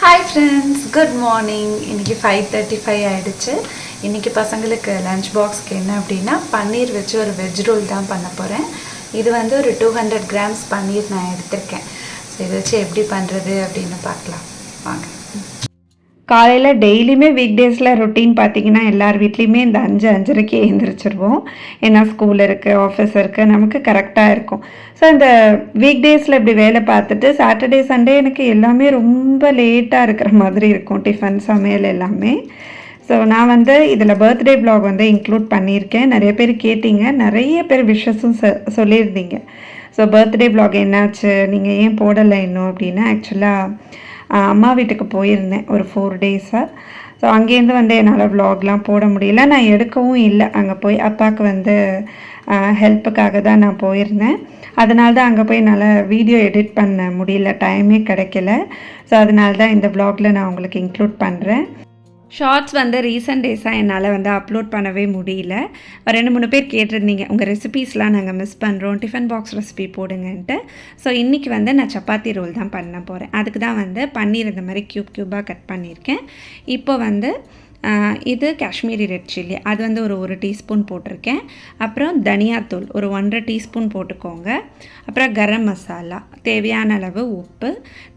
Hi friends, good morning. இன்றைக்கி 5:35 ஆகிடுச்சு. இன்றைக்கி பசங்களுக்கு லஞ்ச் பாக்ஸ்க்கு என்ன அப்படின்னா பன்னீர் வச்சு ஒரு வெஜ் ரோல் தான் பண்ண போகிறேன். இது வந்து ஒரு 200 கிராம்ஸ் பன்னீர் நான் எடுத்திருக்கேன். ஸோ இதை வச்சு எப்படி பண்ணுறது அப்படின்னு பார்க்கலாம் வாங்க. காலையில் டெய்லியுமே வீக் டேஸில் ரொட்டீன் பார்த்திங்கன்னா எல்லார் வீட்லேயுமே இந்த 5:30க்கு எழுந்திரிச்சிருவோம். ஏன்னா ஸ்கூல் இருக்குது, ஆஃபீஸ் இருக்குது, நமக்கு கரெக்டாக இருக்கும். ஸோ இந்த வீக் டேஸில் இப்படி வேலை பார்த்துட்டு சாட்டர்டே சண்டே எனக்கு எல்லாமே ரொம்ப லேட்டாக இருக்கிற மாதிரி இருக்கும், டிஃபன் சமையல் எல்லாமே. ஸோ நான் வந்து இதில் பர்த்டே வ்ளாக் வந்து இன்க்ளூட் பண்ணியிருக்கேன். நிறைய பேர் கேட்டிங்க, நிறைய பேர் விஷஸும் சொல்லியிருந்தீங்க. ஸோ பர்த்டே வ்ளாக் என்னாச்சு, நீங்கள் ஏன் போடலை இன்னும் அப்படின்னா, ஆக்சுவலாக அம்மா வீட்டுக்கு போயிருந்தேன் ஒரு 4 டேஸாக. ஸோ அங்கேருந்து வந்து என்னால் வ்ளாக்லாம் போட முடியல, நான் எடுக்கவும் இல்லை. அங்கே போய் அப்பாவுக்கு வந்து ஹெல்ப்புக்காக தான் நான் போயிருந்தேன். அதனால தான் அங்கே போய் என்னால் வீடியோ எடிட் பண்ண முடியல, டைமே கிடைக்கல. ஸோ அதனால தான் இந்த வ்ளாகில் நான் உங்களுக்கு இன்க்ளூட் பண்ணுறேன். ஷார்ட்ஸ் வந்து ரீசெண்ட் டேஸாக என்னால் வந்து அப்லோட் பண்ணவே முடியல. 2-3 பேர் கேட்டிருந்தீங்க, உங்கள் ரெசிபீஸ்லாம் நாங்கள் மிஸ் பண்ணுறோம், டிஃபன் பாக்ஸ் ரெசிபி போடுங்கன்ட்டு. ஸோ இன்றைக்கி வந்து நான் சப்பாத்தி ரோல் தான் பண்ண போகிறேன். அதுக்கு தான் வந்து பன்னீர் இந்த மாதிரி க்யூபாக கட் பண்ணியிருக்கேன். இப்போ வந்து இது காஷ்மீரி ரெட் சில்லி, அது வந்து ஒரு டீஸ்பூன் போட்டிருக்கேன். அப்புறம் தனியாத்தூள் ஒரு 1.5 டீஸ்பூன் போட்டுக்கோங்க. அப்புறம் கரம் மசாலா, தேவையான அளவு உப்பு,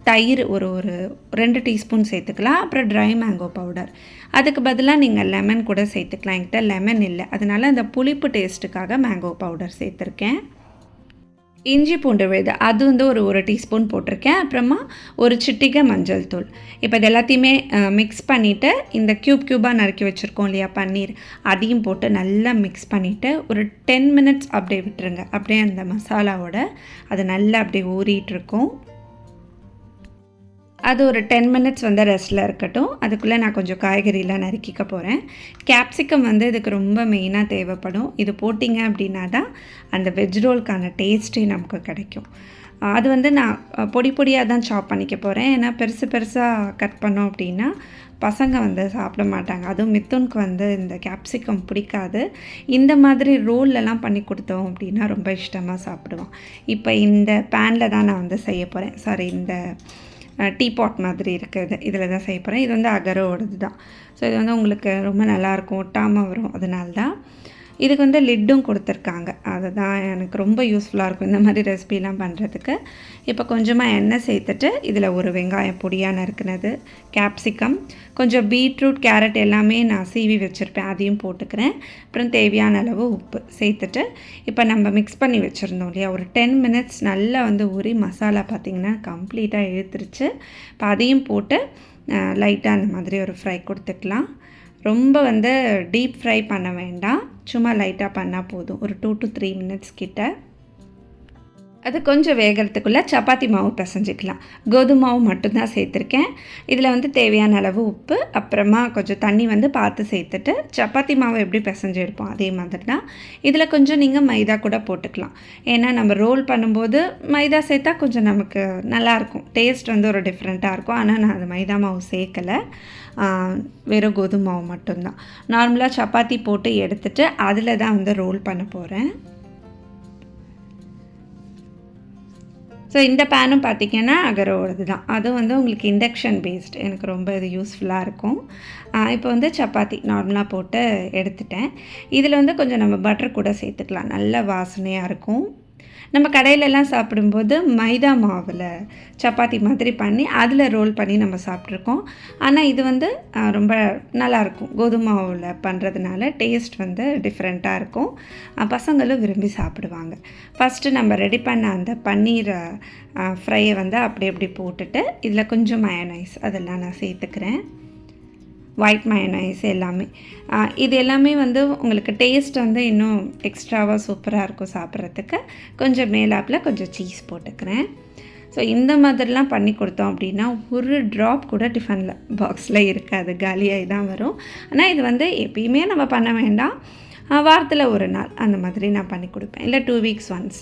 தயிர் ஒரு 2 டீஸ்பூன் சேர்த்துக்கலாம். அப்புறம் ட்ரை மேங்கோ பவுடர். அதுக்கு பதிலாக நீங்கள் லெமன் கூட சேர்த்துக்கலாம். என்கிட்ட லெமன் இல்லை, அதனால் அந்த புளிப்பு டேஸ்ட்டுக்காக மேங்கோ பவுடர் சேர்த்துருக்கேன். இஞ்சி பூண்டு விழுது அது வந்து ஒரு டீஸ்பூன் போட்டிருக்கேன். அப்புறமா ஒரு சிட்டிகை மஞ்சள் தூள். இப்போ இது எல்லாத்தையுமே மிக்ஸ் பண்ணிவிட்டு இந்த க்யூபாக நறுக்கி வச்சுருக்கோம் இல்லையா பன்னீர், அதையும் போட்டு நல்லா மிக்ஸ் பண்ணிவிட்டு ஒரு 10 மினிட்ஸ் அப்படியே விட்டுருங்க. அப்படியே அந்த மசாலாவோட அது நல்லா அப்படியே ஊறிட்டுருக்கும். அது ஒரு 10 மினிட்ஸ் வந்து ரெஸ்ட்டில் இருக்கட்டும். அதுக்குள்ளே நான் கொஞ்சம் காய்கறிலாம் நறுக்கிக்க போகிறேன். கேப்சிகம் வந்து இதுக்கு ரொம்ப மெயினாக தேவைப்படும். இது போட்டிங்க அப்படின்னா தான் அந்த வெஜ் ரோல்க்கான டேஸ்ட்டே நமக்கு கிடைக்கும். அது வந்து நான் பொடியாக தான் சாப் பண்ணிக்க போகிறேன். ஏன்னா பெருசாக கட் பண்ணோம் அப்படின்னா பசங்க வந்து சாப்பிட மாட்டாங்க. அதுவும் மித்துனுக்கு வந்து இந்த கேப்சிகம் பிடிக்காது. இந்த மாதிரி ரோல்லலாம் பண்ணி கொடுத்தோம் அப்படின்னா ரொம்ப இஷ்டமாக சாப்பிடுவான். இப்போ இந்த பேனில் தான் நான் வந்து செய்ய போகிறேன். இந்த டீபாட் மாதிரி இருக்குது, இதில் தான் செய்ய போகிறேன். இது வந்து அகரோடது தான். ஸோ இது வந்து உங்களுக்கு ரொம்ப நல்லாயிருக்கும், ஒட்டாமல் வரும். அதனால தான் இதுக்கு வந்து லிட்டும் கொடுத்துருக்காங்க. அதுதான் எனக்கு ரொம்ப யூஸ்ஃபுல்லாக இருக்கும் இந்த மாதிரி ரெசிபிலாம் பண்ணுறதுக்கு. இப்போ கொஞ்சமாக எண்ணெய் சேர்த்துட்டு இதில் ஒரு வெங்காயம் பொடியாக நறுக்குனது, கேப்சிகம், கொஞ்சம் பீட்ரூட், கேரட் எல்லாமே நான் சீவி வச்சுருப்பேன், அதையும் போட்டுக்கிறேன். அப்புறம் தேவையான அளவு உப்பு சேர்த்துட்டு இப்போ நம்ம மிக்ஸ் பண்ணி வச்சுருந்தோம் இல்லையா, ஒரு 10 மினிட்ஸ் நல்லா வந்து ஊறி மசாலா பார்த்திங்கன்னா கம்ப்ளீட்டாக இழுத்துருச்சு. இப்போ அதையும் போட்டு லைட்டாக அந்த மாதிரி ஒரு ஃப்ரை கொடுத்துக்கலாம். ரொம்ப வந்து டீப் ஃப்ரை பண்ண வேண்டாம், சும்மா லைட்டாக பண்ணால் போதும். ஒரு 2 to 3 மினிட்ஸ் கிட்ட. அது கொஞ்சம் வேகிறதுக்குள்ளே சப்பாத்தி மாவு பிசைஞ்சிக்கலாம். கோதுமை மாவு மட்டும்தான் சேர்த்துருக்கேன். இதில் வந்து தேவையான அளவு உப்பு, அப்புறமா கொஞ்சம் தண்ணி வந்து பார்த்து சேர்த்துட்டு சப்பாத்தி மாவு எப்படி பிசைஞ்சு எடுப்போம் அதே மாதிரி தான். இதில் கொஞ்சம் நீங்கள் மைதா கூட போட்டுக்கலாம். ஏன்னா நம்ம ரோல் பண்ணும்போது மைதா சேர்த்தா கொஞ்சம் நமக்கு நல்லாயிருக்கும், டேஸ்ட் வந்து ஒரு டிஃப்ரெண்ட்டாக இருக்கும். ஆனால் நான் அது மைதா மாவு சேர்க்கலை, வெறும் கோதுமை மாவு மட்டும்தான். நார்மலாக சப்பாத்தி போட்டு எடுத்துகிட்டு அதில் தான் வந்து ரோல் பண்ண போகிறேன். ஸோ இந்த பேனும் பார்த்திங்கன்னா அகரோடது தான். அதுவும் வந்து உங்களுக்கு இண்டக்ஷன் பேஸ்ட், எனக்கு ரொம்ப இது யூஸ்ஃபுல்லாக இருக்கும். இப்போ வந்து சப்பாத்தி நார்மலாக போட்டு எடுத்துட்டேன். இதில் வந்து கொஞ்சம் நம்ம பட்டர் கூட சேர்த்துக்கலாம், நல்ல வாசனையாக இருக்கும். நம்ம கடையிலலாம் சாப்பிடும்போது மைதா மாவில் சப்பாத்தி மாதிரி பண்ணி அதில் ரோல் பண்ணி நம்ம சாப்பிட்ருக்கோம். ஆனால் இது வந்து ரொம்ப நல்லாயிருக்கும், கோதுமை மாவில் பண்ணுறதுனால டேஸ்ட் வந்து டிஃப்ரெண்ட்டாக இருக்கும். பசங்களும் விரும்பி சாப்பிடுவாங்க. ஃபஸ்ட்டு நம்ம ரெடி பண்ண அந்த பன்னீர் ஃப்ரையை வந்து அப்படி போட்டுட்டு இதில் கொஞ்சம் மயோனைஸ் அதெல்லாம் நான் சேர்த்துக்கிறேன். ஒயிட் மயோனைஸ் எல்லாமே. இது எல்லாமே வந்து உங்களுக்கு டேஸ்ட் வந்து இன்னும் எக்ஸ்ட்ராவாக சூப்பராக இருக்கும் சாப்பிட்றதுக்கு. கொஞ்சம் மேலாப்பில் கொஞ்சம் சீஸ் போட்டுக்கிறேன். ஸோ இந்த மாதிரிலாம் பண்ணி கொடுத்தோம் அப்படின்னா ஒரு ட்ராப் கூட டிஃபனில் பாக்ஸில் இருக்காது, காலியாகி தான் வரும். ஆனால் இது வந்து எப்பயுமே நம்ம பண்ண வேண்டாம், வாரத்தில் ஒரு நாள் அந்த மாதிரி நான் பண்ணி கொடுப்பேன், இல்லை 2 வீக்ஸ் ஒன்ஸ்.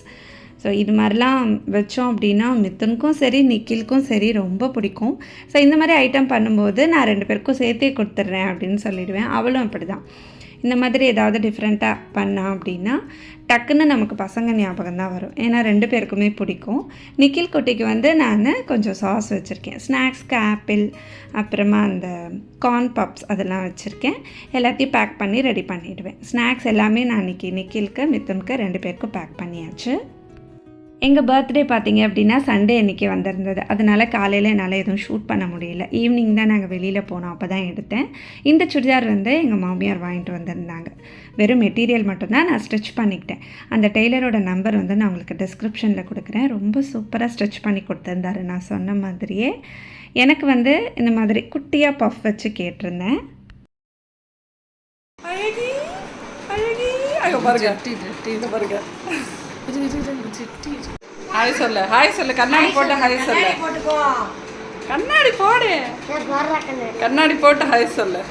ஸோ இது மாதிரிலாம் வச்சோம் அப்படின்னா மித்துனுக்கும் சரி நிக்கிலுக்கும் சரி ரொம்ப பிடிக்கும். ஸோ இந்த மாதிரி ஐட்டம் பண்ணும்போது நான் 2 பேருக்கும் சேர்த்தே கொடுத்துட்றேன் அப்படின்னு சொல்லிடுவேன். அவளும் அப்படி தான். இந்த மாதிரி ஏதாவது டிஃப்ரெண்ட்டாக பண்ணால் அப்படின்னா டக்குன்னு நமக்கு பசங்க ஞாபகம் தான் வரும், ஏன்னா 2 பேருக்குமே பிடிக்கும். நிக்கில் குட்டிக்கு வந்து நான் கொஞ்சம் சாஸ் வச்சுருக்கேன், ஸ்நாக்ஸ்க்கு ஆப்பிள், அப்புறமா அந்த கார்ன் பப்ஸ் அதெல்லாம் வச்சுருக்கேன். எல்லாத்தையும் பேக் பண்ணி ரெடி பண்ணிவிடுவேன். ஸ்நாக்ஸ் எல்லாமே நான் நிக்கிலுக்கு மித்துனுக்கு 2 பேருக்கும் பேக் பண்ணியாச்சு. எங்கள் பர்த்டே பார்த்திங்க அப்படின்னா சண்டே அன்றைக்கி வந்திருந்தது. அதனால் காலையில் என்னால் எதுவும் ஷூட் பண்ண முடியல. ஈவினிங் தான் நாங்கள் வெளியில் போனோம், அப்போ தான் எடுத்தேன். இந்த சுடிதார் வந்து எங்கள் மாமியார் வாங்கிட்டு வந்திருந்தாங்க. வெறும் மெட்டீரியல் மட்டும்தான் நான் ஸ்டிச் பண்ணிக்கிட்டேன். அந்த டெய்லரோட நம்பர் வந்து நான் உங்களுக்கு டிஸ்கிரிப்ஷனில் கொடுக்குறேன். ரொம்ப சூப்பராக ஸ்டிச் பண்ணி கொடுத்துருந்தாரு. நான் சொன்ன மாதிரியே எனக்கு வந்து இந்த மாதிரி குட்டியாக பஃப் வச்சு கேட்டிருந்தேன். ஹாய் சொல்லு, ஹாய் சொல்லு, கண்ணாடி போட்டு ஹாய் சொல்லு, கண்ணாடி போடு, கண்ணாடி போட்டு ஹாய் சொல்லு.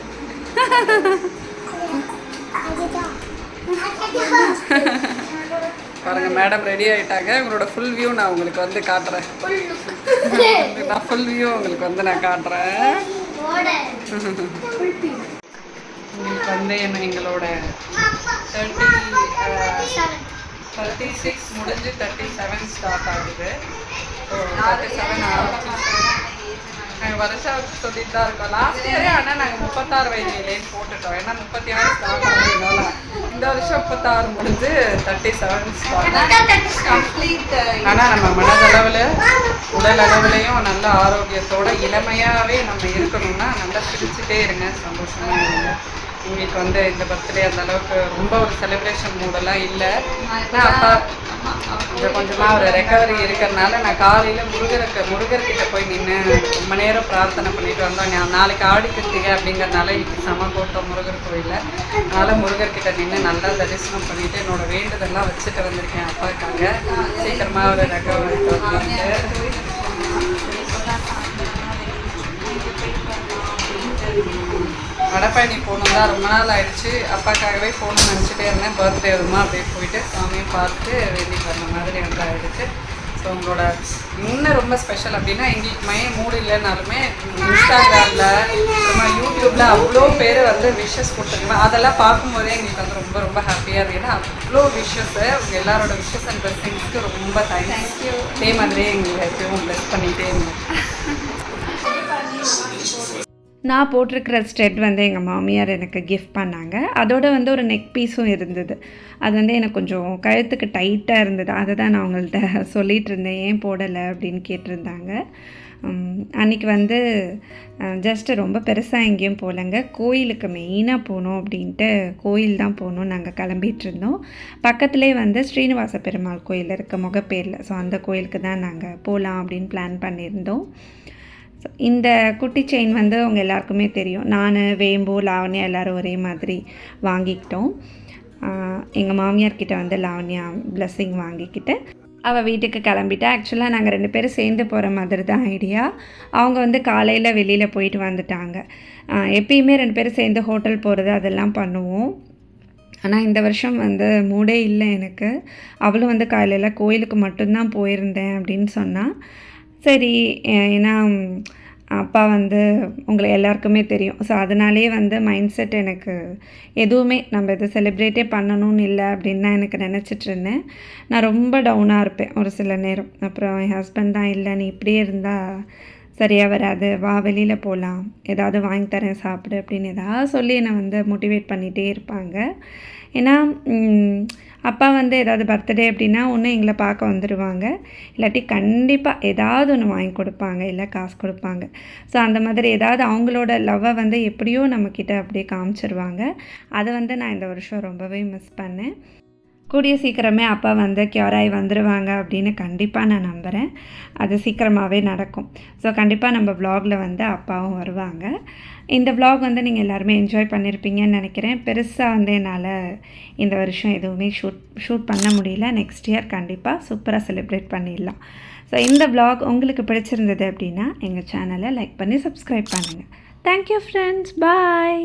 பாருங்க மேடம் ரெடி ஆகிட்டாங்க. உங்களோட ஃபுல் வியூ நான் உங்களுக்கு வந்து காட்டுறேன். நான் ஃபுல் வியூ உங்களுக்கு வந்து நான் காட்டுறேன். உங்களுக்கு வந்து எங்களோட 36 முடிஞ்சு 37 ஸ்டார்ட் ஆகுது. ஸோ 37 ஆரம்பிச்சு வருஷம் சொல்லிட்டு தான் இருக்கோம். லாஸ்ட் இயரே ஆனால் நாங்கள் 36 வயதிலேன்னு போட்டுட்டோம், ஏன்னா 36 ஸ்டார்ட் ஆகுதுனால. இந்த வருஷம் 36 முடிஞ்சு 37 ஸ்டார்ட் கம்ப்ளீட். ஆனால் நம்ம மனதளவில் உடல் அளவுலையும் நல்ல ஆரோக்கியத்தோட இளமையாகவே நம்ம இருக்கணும்னா நல்லா சிரிச்சுட்டே இருங்க, சந்தோஷமாக இருங்க. உங்களுக்கு வந்து இந்த பர்த்டே அந்த அளவுக்கு ரொம்ப ஒரு செலிப்ரேஷன் மூடெல்லாம் இல்லை. ஆனால் அப்பா கொஞ்சமாக ஒரு ரெக்கவரி இருக்கிறதுனால நான் காலையில் முருகர்கிட்ட போய் நின்று ரொம்ப நேரம் பிரார்த்தனை பண்ணிட்டு வந்தோம். நாளைக்கு ஆடி கிருத்திகை அப்படிங்கிறதுனால இன்னைக்கு செம கூட்டம் முருகர் கோயிலில். அதனால் முருகர்கிட்ட நின்று நல்லா தரிசனம் பண்ணிவிட்டு என்னோட வேண்டுதெல்லாம் வச்சுட்டு வந்திருக்கேன் அப்பாவுக்காக. சீக்கிரமாக ஒரு ரெக்கவரி வந்துட்டு வடபழனி போகணும் தான் ரொம்ப நாள் ஆகிடுச்சு. அப்பாக்காகவே போகணும்னு நினச்சிட்டே இருந்தேன். பர்த்டே வருமா அப்படியே போயிட்டு சாமியை பார்த்துட்டு வேண்டிட்டு வர மாதிரி எனக்கு ஆகிடுச்சு. ஸோ உங்களோட இன்னும் ரொம்ப ஸ்பெஷல் அப்படின்னா எங்களுக்கு மூடு இல்லைனாலுமே இன்ஸ்டாகிராமில் அப்புறமா யூடியூப்பில் அவ்வளோ பேர் வந்து விஷஸ் கொடுத்துருக்கேன். அதெல்லாம் பார்க்கும்போதே எங்களுக்கு வந்து ரொம்ப ரொம்ப ஹாப்பியாக இருக்குது. ஏன்னா அவ்வளோ விஷஸ்ஸு உங்கள் எல்லாரோட விஷஸ் அண்ட் பிளெஸிங்ஸ்க்கு ரொம்ப தேங்க்ஸ். அதே மாதிரியே எங்களை எப்பவும் பிளெஸ் பண்ணிகிட்டே இருந்தேன். நான் போட்டிருக்கிற ஸ்டெட் வந்து எங்கள் மாமியார் எனக்கு கிஃப்ட் பண்ணாங்க. அதோடு வந்து ஒரு நெக் பீஸும் இருந்தது. அது வந்து எனக்கு கொஞ்சம் கழுத்துக்கு டைட்டாக இருந்தது. அதை தான் நான் அவங்கள்ட்ட சொல்லிகிட்டு இருந்தேன், ஏன் போடலை அப்படின்னு கேட்டிருந்தாங்க. அன்றைக்கி வந்து ஜஸ்ட்டு ரொம்ப பெருசாக எங்கேயும் போகலைங்க. கோயிலுக்கு மெயினாக போகணும் அப்படின்ட்டு கோயில் தான் போகணும் நாங்கள் கிளம்பிகிட்டு இருந்தோம். பக்கத்துலேயே வந்து ஸ்ரீனிவாச பெருமாள் கோயில் இருக்குது முகப்பேரில். ஸோ அந்த கோயிலுக்கு தான் நாங்கள் போகலாம் அப்படின்னு பிளான் பண்ணியிருந்தோம். இந்த குட்டி செயின் வந்து உங்கள் எல்லாருக்குமே தெரியும். நான், வேம்பு, லாவண்யா எல்லோரும் ஒரே மாதிரி வாங்கிக்கிட்டோம். எங்கள் மாமியார்கிட்ட வந்து லாவண்யா பிளெஸ்ஸிங் வாங்கிக்கிட்டு அவள் வீட்டுக்கு கிளம்பிட்டா. ஆக்சுவலாக நாங்கள் 2 பேரும் சேர்ந்து போகிற மாதிரி தான் ஐடியா. அவங்க வந்து காலையில் வெளியில் போயிட்டு வந்துட்டாங்க. எப்பயுமே 2 பேரும் சேர்ந்து ஹோட்டல் போகிறது அதெல்லாம் பண்ணுவோம். ஆனால் இந்த வருஷம் வந்து மூடே இல்லை எனக்கு. அவளும் வந்து காலையில் கோயிலுக்கு மட்டும்தான் போயிருந்தேன் அப்படின்னு சொன்னால். சரி, ஏன்னா அப்பா வந்து உங்களை எல்லாருக்குமே தெரியும். ஸோ அதனாலே வந்து மைண்ட் செட் எனக்கு எதுவுமே நம்ம இதை செலிப்ரேட்டே பண்ணணும்னு இல்லை அப்படின்னு தான் எனக்கு நினச்சிட்ருந்தேன். நான் ரொம்ப டவுனாக இருப்பேன் ஒரு சில நேரம். அப்புறம் என் ஹஸ்பண்ட் தான், இல்லை நீ இப்படியே இருந்தால் சரியாக வராது, வா வெளியில் போகலாம், ஏதாவது வாங்கி தரேன் சாப்பிடு அப்படின்னு ஏதாவது சொல்லி என்னை வந்து மோட்டிவேட் பண்ணிகிட்டே இருப்பாங்க. ஏன்னா அப்பா வந்து ஏதாவது பர்த்டே அப்படின்னா ஒன்று எங்களை பார்க்க வந்துடுவாங்க, இல்லாட்டி கண்டிப்பாக ஏதாவது ஒன்று வாங்கி கொடுப்பாங்க, இல்லை காசு கொடுப்பாங்க. ஸோ அந்த மாதிரி ஏதாவது அவங்களோட லவ்வை வந்து எப்படியோ நம்மக்கிட்ட அப்படியே காமிச்சிருவாங்க. அதை வந்து நான் இந்த வருஷம் ரொம்பவே மிஸ் பண்ணேன். கூடிய சீக்கிரமே அப்பா வந்து க்யூர் ஆகி வந்துடுவாங்க அப்படின்னு கண்டிப்பாக நான் நம்புகிறேன். அது சீக்கிரமாகவே நடக்கும். ஸோ கண்டிப்பாக நம்ம வ்ளாகில் வந்து அப்பாவும் வருவாங்க. இந்த வ்ளாக் வந்து நீங்கள் எல்லாருமே என்ஜாய் பண்ணியிருப்பீங்கன்னு நினைக்கிறேன். பெருசாக வந்து என்னால் இந்த வருஷம் எதுவுமே ஷூட் பண்ண முடியல. நெக்ஸ்ட் இயர் கண்டிப்பாக சூப்பராக செலிப்ரேட் பண்ணிடலாம். ஸோ இந்த vlog உங்களுக்கு பிடிச்சிருந்தது அப்படின்னா எங்கள் சேனலை லைக் பண்ணி சப்ஸ்கிரைப் பண்ணுங்கள். தேங்க்யூ ஃப்ரெண்ட்ஸ், பாய்.